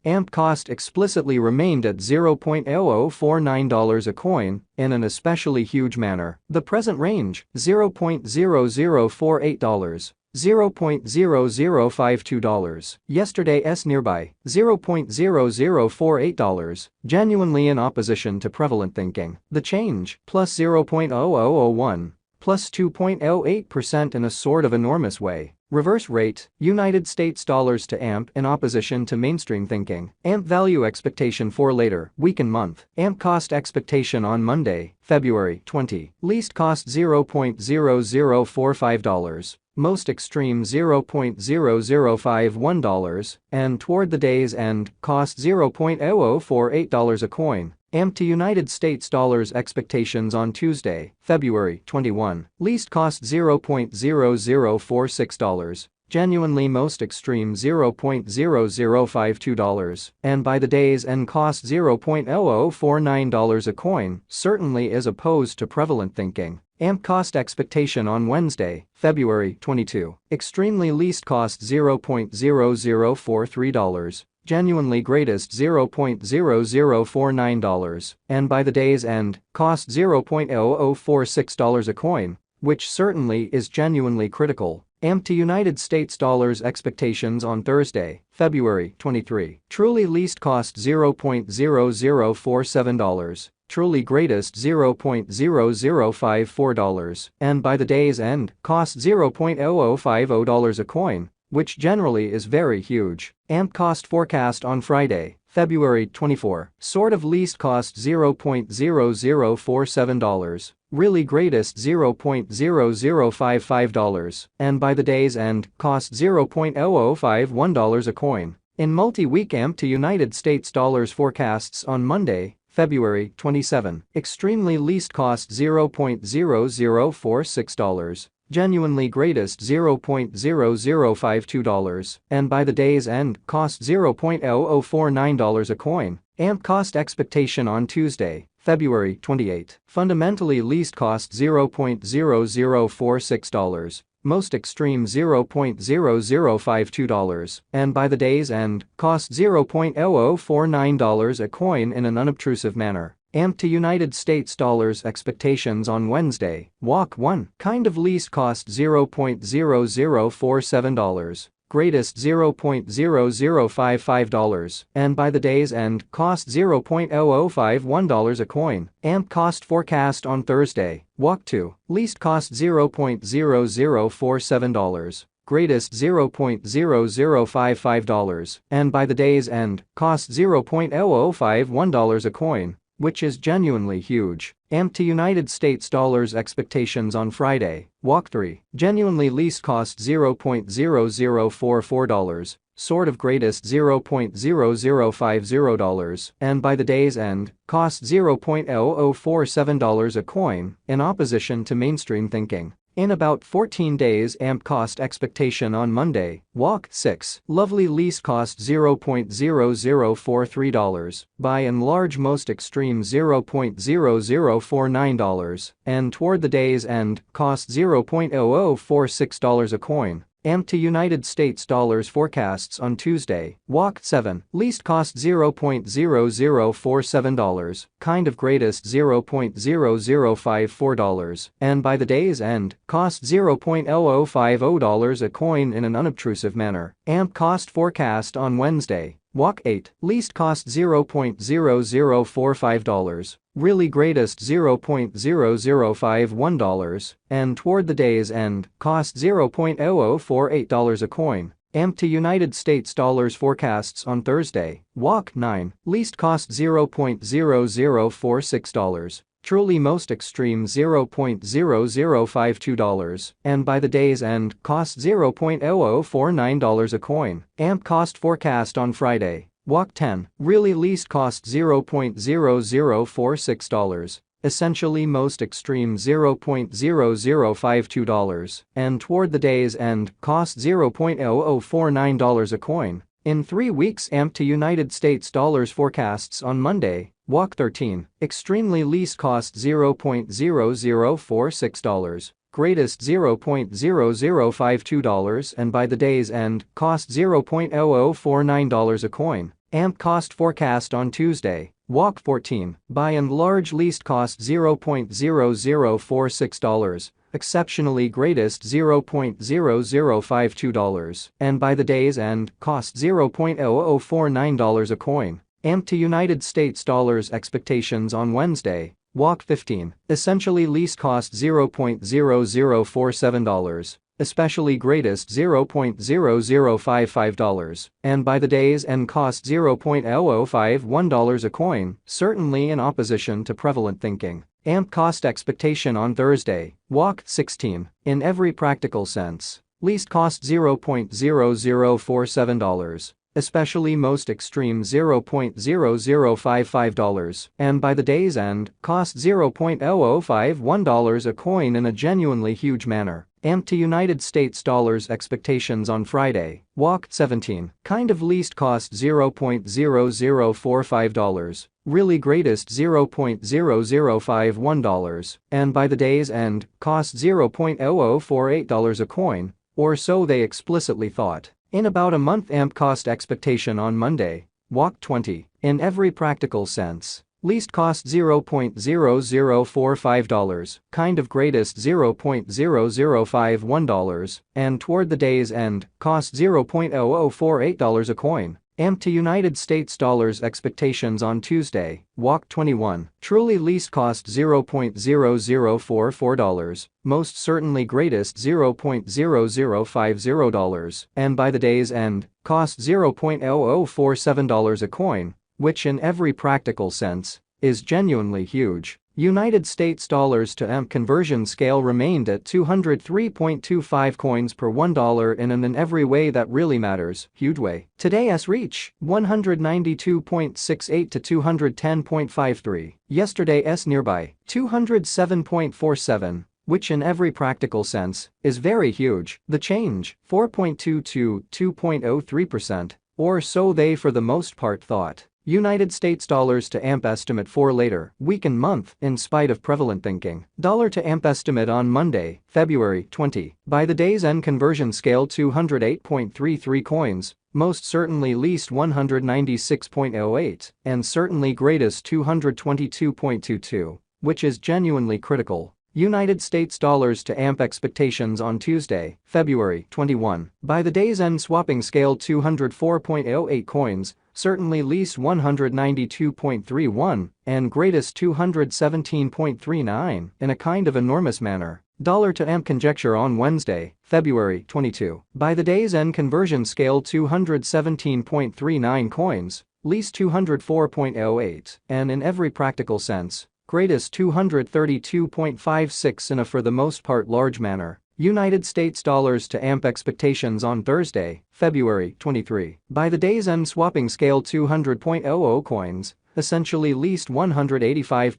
AMP cost explicitly remained at $0.0049 a coin in an especially huge manner. The present range, $0.0048. $0.0052. Yesterday's nearby, $0.0048, genuinely in opposition to prevalent thinking. The change, plus 0.0001, plus 2.08% in a sort of enormous way. Reverse rate, United States dollars to AMP in opposition to mainstream thinking. AMP value expectation for later week and month. AMP cost expectation on Monday, February 20. Least cost $0.0045. Most extreme $0.0051, and toward the day's end, cost $0.0048 a coin. AMP to United States dollars expectations on Tuesday, February 21. Least cost $0.0046. Genuinely most extreme $0.0052, and by the day's end cost $0.0049 a coin, certainly is opposed to prevalent thinking. AMP cost expectation on Wednesday, February 22. Extremely least cost $0.0043, genuinely greatest $0.0049, and by the day's end, cost $0.0046 a coin, which certainly is genuinely critical. AMP to United States dollars expectations on Thursday, February 23. Truly least cost $0.0047. Truly greatest $0.0054, and by the day's end, cost $0.0050 a coin, which generally is very huge. AMP cost forecast on Friday, February 24. Sort of least cost $0.0047, really greatest $0.0055, and by the day's end, cost $0.0051 a coin. In multi-week AMP to United States dollars forecasts on Monday, February 27. Extremely least cost $0.0046, genuinely greatest $0.0052, and by the day's end, cost $0.0049 a coin. AMP cost expectation on Tuesday, February 28. Fundamentally least cost $0.0046. Most extreme $0.0052, and by the day's end, cost $0.0049 a coin in an unobtrusive manner. AMP to United States dollars expectations on Wednesday, walk 1. Kind of least cost $0.0047, greatest $0.0055, and by the day's end, cost $0.0051 a coin. AMP cost forecast on Thursday, walk 2. Least cost $0.0047, greatest $0.0055, and by the day's end, cost $0.0051 a coin, which is genuinely huge. AMP to United States dollars expectations on Friday, walk 3. Genuinely least cost $0.0044, sort of greatest $0.0050, and by the day's end, cost $0.0047 a coin, in opposition to mainstream thinking. In about 14 days AMP cost expectation on Monday, walk 6. Lovely least cost $0.0043, by and large most extreme $0.0049, and toward the day's end, cost $0.0046 a coin. AMP to United States dollars forecasts on Tuesday, walk 7. Least cost $0.0047, kind of greatest $0.0054, and by the day's end, cost $0.0050 a coin in an unobtrusive manner. AMP cost forecast on Wednesday, walk 8. Least cost $0.0045, really greatest $0.0051, and toward the day's end, cost $0.0048 a coin. AMP to United States dollars forecasts on Thursday, walk 9. Least cost $0.0046, truly most extreme $0.0052, and by the day's end, cost $0.0049 a coin. AMP cost forecast on Friday, walk 10. Really least cost $0.0046, essentially most extreme $0.0052, and toward the day's end, cost $0.0049 a coin. In 3 weeks AMP to United States dollars forecasts on Monday, walk 13. Extremely least cost $0.0046, greatest $0.0052, and by the day's end, cost $0.0049 a coin. AMP cost forecast on Tuesday. Walk 14, by and large least cost $0.0046, exceptionally greatest $0.0052, and by the day's end, cost $0.0049 a coin. AMP to United States dollars expectations on Wednesday. Walk 15, essentially least cost $0.0047, especially greatest $0.0055, and by the day's end cost $0.0051 a coin, certainly in opposition to prevalent thinking. AMP cost expectation on Thursday. Walk 16, in every practical sense, least cost $0.0047, especially most extreme $0.0055, and by the day's end, cost $0.0051 a coin in a genuinely huge manner. AMP to United States dollars expectations on Friday. Walk 17, kind of least cost $0.0045, really greatest $0.0051, and by the day's end, cost $0.0048 a coin, or so they explicitly thought. In about a month. AMP cost expectation on Monday. Walk 20, in every practical sense, least cost $0.0045, kind of greatest $0.0051, and toward the day's end, cost $0.0048 a coin. AMP to United States dollars expectations on Tuesday. Walk 21, truly least cost $0.0044, most certainly greatest $0.0050, and by the day's end, cost $0.0047 a coin, which in every practical sense is genuinely huge. United States dollars to AMP conversion scale remained at 203.25 coins per $1 in every way that really matters, huge way. Today's reach, 192.68 to 210.53. Yesterday's nearby, 207.47. Which in every practical sense is very huge. The change, 4.2 to 2.03%, or so they for the most part thought. United States dollars to AMP estimate for later week and month in spite of prevalent thinking. Dollar to AMP estimate on Monday, February 20. By the day's end conversion scale 208.33 coins, most certainly least 196.08, and certainly greatest 222.22, which is genuinely critical. United States dollars to AMP expectations on Tuesday, February 21. By the day's end swapping scale 204.08 coins, certainly least 192.31, and greatest 217.39 in a kind of enormous manner. Dollar to AMP conjecture on Wednesday, February 22. By the day's end conversion scale 217.39 coins, least 204.08, and in every practical sense, greatest 232.56 in a for the most part large manner. United States dollars to AMP expectations on Thursday, February 23. By the day's end swapping scale 200.00 coins, essentially least 185.